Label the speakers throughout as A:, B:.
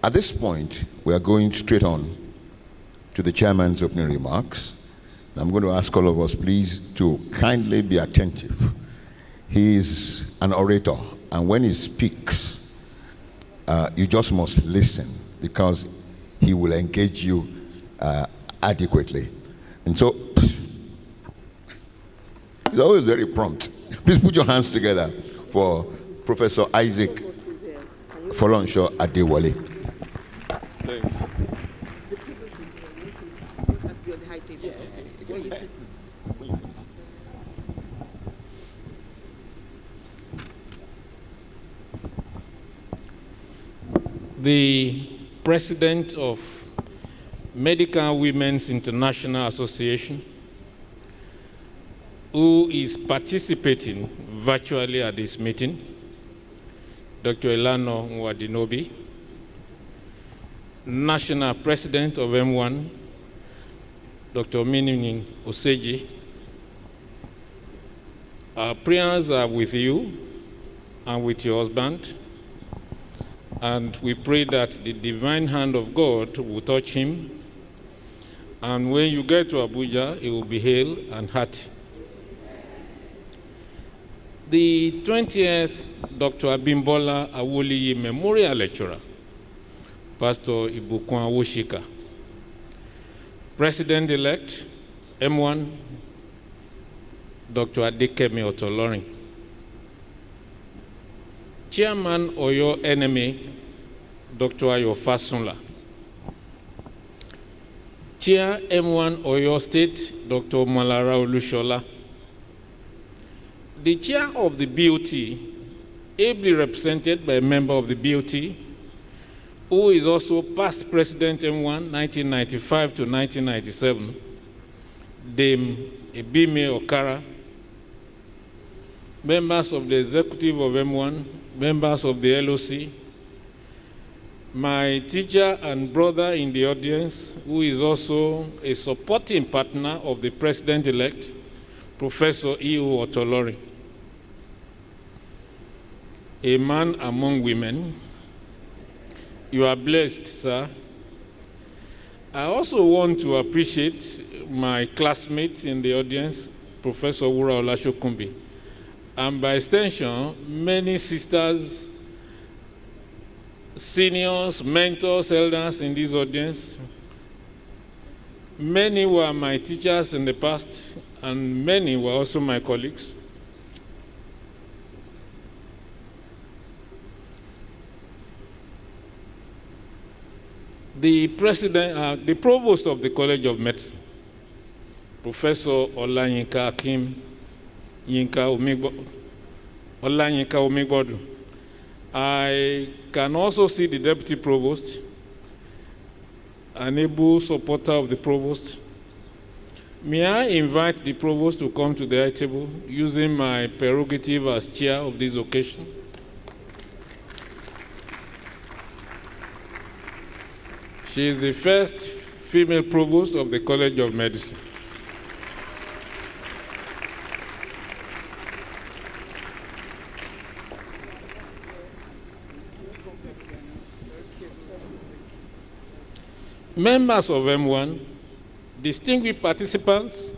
A: At this point, we are going straight on to the chairman's opening remarks. I'm going to ask all of us, please, to kindly be attentive. He is an orator, and when he speaks, you just must listen, because he will engage you adequately. And so, he's always very prompt. Please put your hands together for Professor Isaac Folorunso Adewale.
B: Thanks. The president of Medical Women's International Association, who is participating virtually at this meeting, Dr. Elano Nwadinobi, National President of M1, Dr. Minini Oseji. Our prayers are with you and with your husband, and we pray that the divine hand of God will touch him, and when you get to Abuja, he will be hale and hearty. The 20th Dr. Abimbola Awoliyi Memorial Lecturer, Pastor Ibukun Awoshika, President-elect, M1, Dr. Adekemi Otolorin, Chairman Oyo Enemy, Dr. Ayo Fasunla, Chair M1 Oyo State, Dr. Malara Olushola, the Chair of the BOT, ably represented by a member of the BOT, who is also past President M1, 1995 to 1997, Dame Ebime Okara, members of the executive of M1, members of the LOC, my teacher and brother in the audience, who is also a supporting partner of the president-elect, Professor E.O. Otolorin, a man among women. You are blessed, sir. I also want to appreciate my classmates in the audience, Professor Wura Olashokunbi, and by extension, many sisters, seniors, mentors, elders in this audience. Many were my teachers in the past, and many were also my colleagues. The president, the provost of the College of Medicine, Professor Olayinka Akim Olayinka Omigbodu. I can also see the deputy provost, an able supporter of the provost. May I invite the provost to come to the high table using my prerogative as chair of this occasion? She is the first female provost of the College of Medicine. Members of M1, distinguished participants,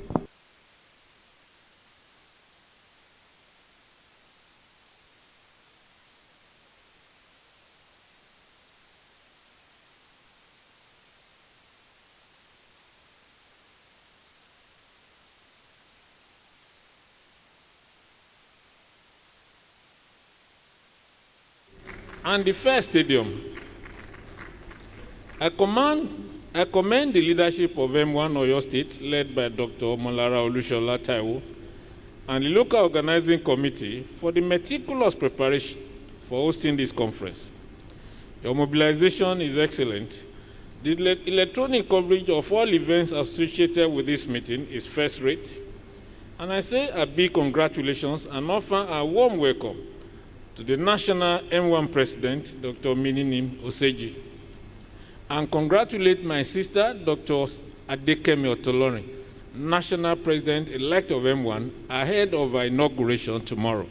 B: and the first stadium. I commend the leadership of M1 Oyo State, led by Dr. Malara Olushola Taiwo, and the local organizing committee for the meticulous preparation for hosting this conference. Your mobilization is excellent. The electronic coverage of all events associated with this meeting is first rate. And I say a big congratulations and offer a warm welcome to the National M1 President, Dr. Minini Oseji, and congratulate my sister, Dr. Adekemi Otolorin, National President-elect of M1, ahead of our inauguration tomorrow.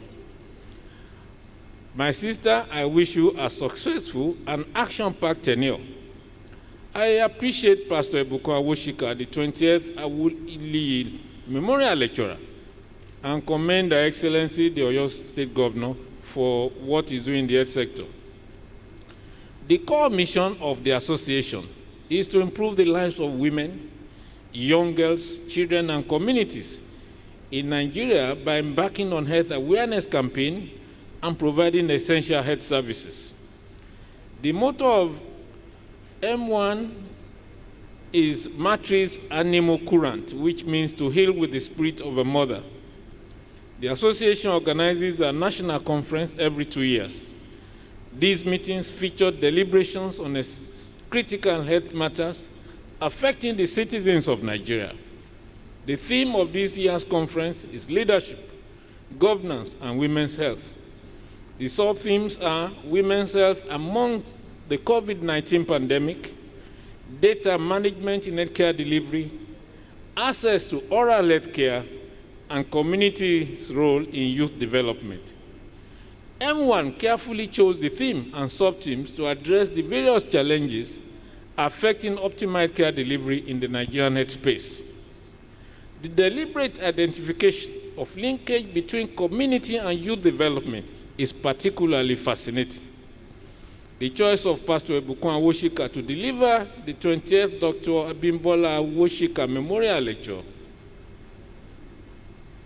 B: My sister, I wish you a successful and action-packed tenure. I appreciate Pastor Ebukun Awoshika, the 20th Awuli Memorial Lecturer, and commend Her Excellency, the Oyo State Governor, for what he's doing in the health sector. The core mission of the association is to improve the lives of women, young girls, children, and communities in Nigeria by embarking on health awareness campaign and providing essential health services. The motto of M1 is Matris Animo Current, which means to heal with the spirit of a mother. The association organizes a national conference every 2 years. These meetings feature deliberations on critical health matters affecting the citizens of Nigeria. The theme of this year's conference is leadership, governance, and women's health. The sub-themes are women's health among the COVID-19 pandemic, data management in healthcare delivery, access to oral health care, and community's role in youth development. M1 carefully chose the theme and sub-themes to address the various challenges affecting optimal care delivery in the Nigerian health space. The deliberate identification of linkage between community and youth development is particularly fascinating. The choice of Pastor Ebukun Awoshika to deliver the 20th Dr. Abimbola Awoshika Memorial Lecture,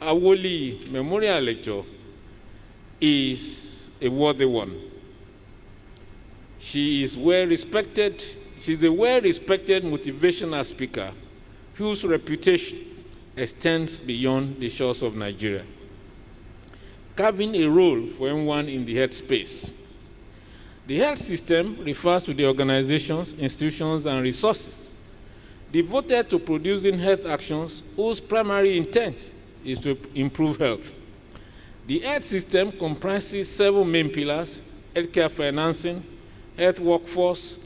B: Awoli Memorial Lecture, is a worthy one. She's a well-respected motivational speaker whose reputation extends beyond the shores of Nigeria, carving a role for M1 in the health space. The health system refers to the organizations, institutions, and resources devoted to producing health actions whose primary intent is to improve health. The health system comprises 7 main pillars: healthcare financing, health workforce,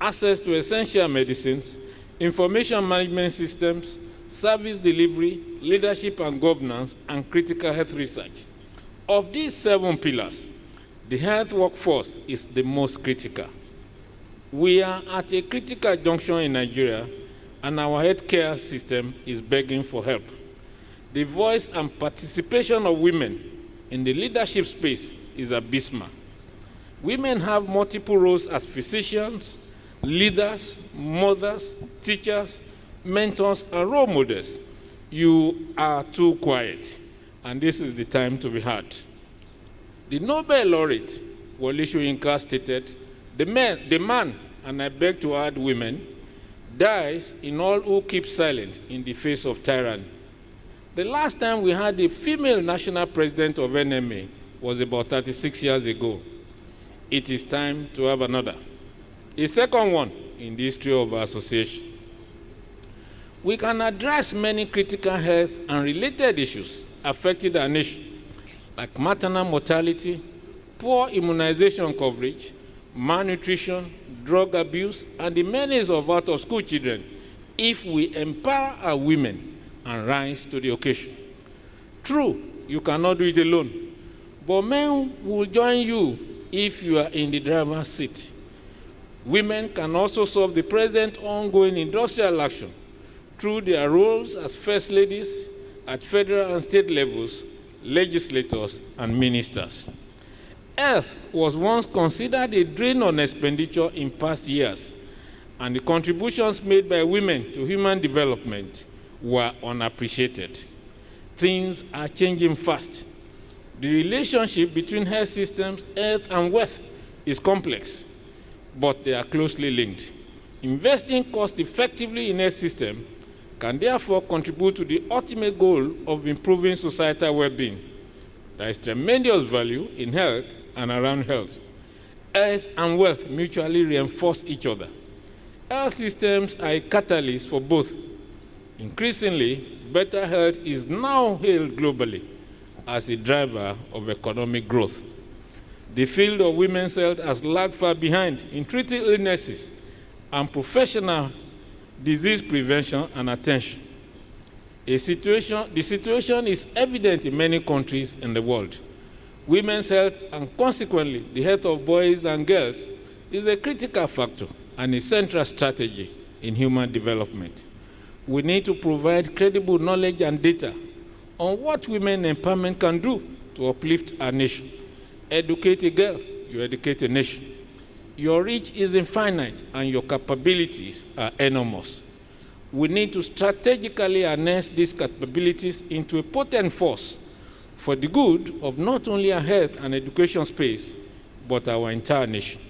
B: access to essential medicines, information management systems, service delivery, leadership and governance, and critical health research. Of these 7 pillars, the health workforce is the most critical. We are at a critical junction in Nigeria, and our healthcare system is begging for help. The voice and participation of women in the leadership space is abysmal. Women have multiple roles as physicians, leaders, mothers, teachers, mentors, and role models. You are too quiet, and this is the time to be heard. The Nobel laureate, Wole Soyinka, stated, the man, and I beg to add women, dies in all who keep silent in the face of tyranny. The last time we had a female national president of NMA was about 36 years ago. It is time to have another. A second one in the history of our association. We can address many critical health and related issues affecting our nation, like maternal mortality, poor immunization coverage, malnutrition, drug abuse, and the menace of out-of-school children, if we empower our women and rise to the occasion. True, you cannot do it alone, but men will join you if you are in the driver's seat. Women can also solve the present ongoing industrial action through their roles as first ladies at federal and state levels, legislators, and ministers. Health was once considered a drain on expenditure in past years, and the contributions made by women to human development were unappreciated. Things are changing fast. The relationship between health systems, health, and wealth is complex, but they are closely linked. Investing cost-effectively in health system can therefore contribute to the ultimate goal of improving societal well-being. There is tremendous value in health and around health. Health and wealth mutually reinforce each other. Health systems are a catalyst for both. Increasingly, better health is now hailed globally as a driver of economic growth. The field of women's health has lagged far behind in treating illnesses and professional disease prevention and attention. The situation is evident in many countries in the world. Women's health, and consequently the health of boys and girls, is a critical factor and a central strategy in human development. We need to provide credible knowledge and data on what women empowerment can do to uplift our nation. Educate a girl, you educate a nation. Your reach is infinite and your capabilities are enormous. We need to strategically harness these capabilities into a potent force for the good of not only our health and education space, but our entire nation.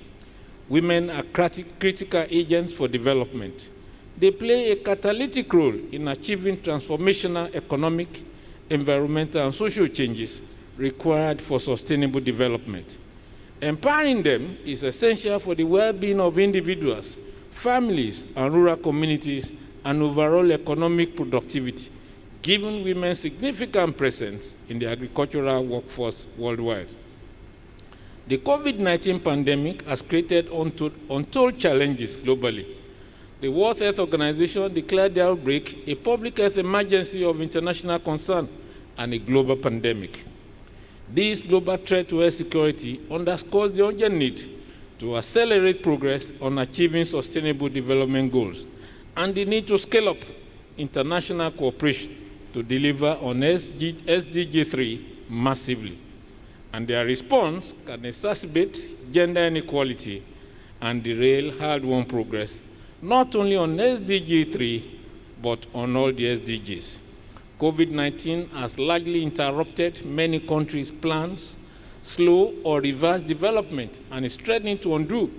B: Women are critical agents for development. They play a catalytic role in achieving transformational economic, environmental, and social changes required for sustainable development. Empowering them is essential for the well-being of individuals, families, and rural communities, and overall economic productivity, given women's significant presence in the agricultural workforce worldwide. The COVID-19 pandemic has created untold challenges globally. The World Health Organization declared the outbreak a public health emergency of international concern and a global pandemic. This global threat to health security underscores the urgent need to accelerate progress on achieving sustainable development goals and the need to scale up international cooperation to deliver on SDG 3 massively. And their response can exacerbate gender inequality and derail hard-won progress, not only on SDG 3, but on all the SDGs. COVID-19 has largely interrupted many countries' plans, slow or reverse development, and is threatening to undo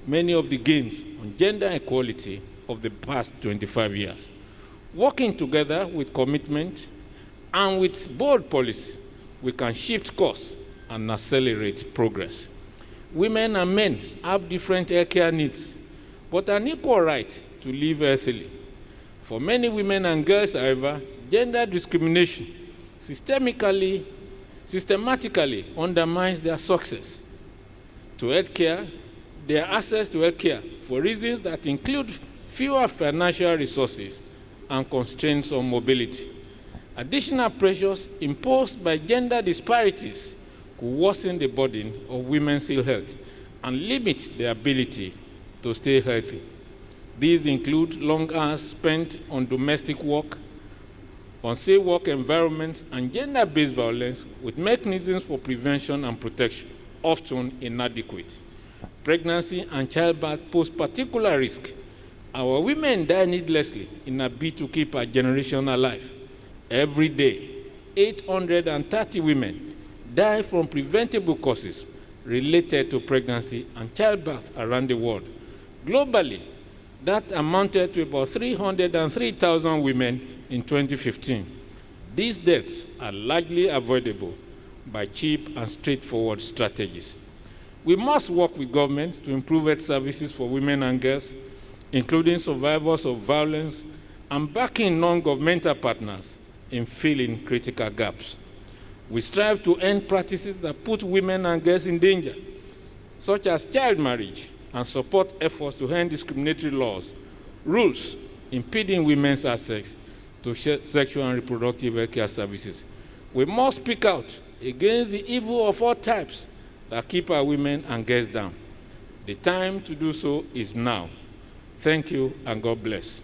B: many of the gains on gender equality of the past 25 years. Working together with commitment and with bold policy, we can shift course and accelerate progress. Women and men have different healthcare needs, but an equal right to live healthily. For many women and girls, however, gender discrimination systematically undermines their success to healthcare, their access to healthcare, for reasons that include fewer financial resources and constraints on mobility. Additional pressures imposed by gender disparities could worsen the burden of women's ill health and limit their ability to stay healthy. These include long hours spent on domestic work, unsafe work environments, and gender-based violence with mechanisms for prevention and protection often inadequate. Pregnancy and childbirth pose particular risk. Our women die needlessly in a bid to keep our generation alive. Every day, 830 women die from preventable causes related to pregnancy and childbirth around the world. Globally, that amounted to about 303,000 women in 2015. These deaths are largely avoidable by cheap and straightforward strategies. We must work with governments to improve health services for women and girls, including survivors of violence, and backing non-governmental partners in filling critical gaps. We strive to end practices that put women and girls in danger, such as child marriage, and support efforts to end discriminatory laws, rules impeding women's access to sexual and reproductive health care services. We must speak out against the evil of all types that keep our women and girls down. The time to do so is now. Thank you, and God bless.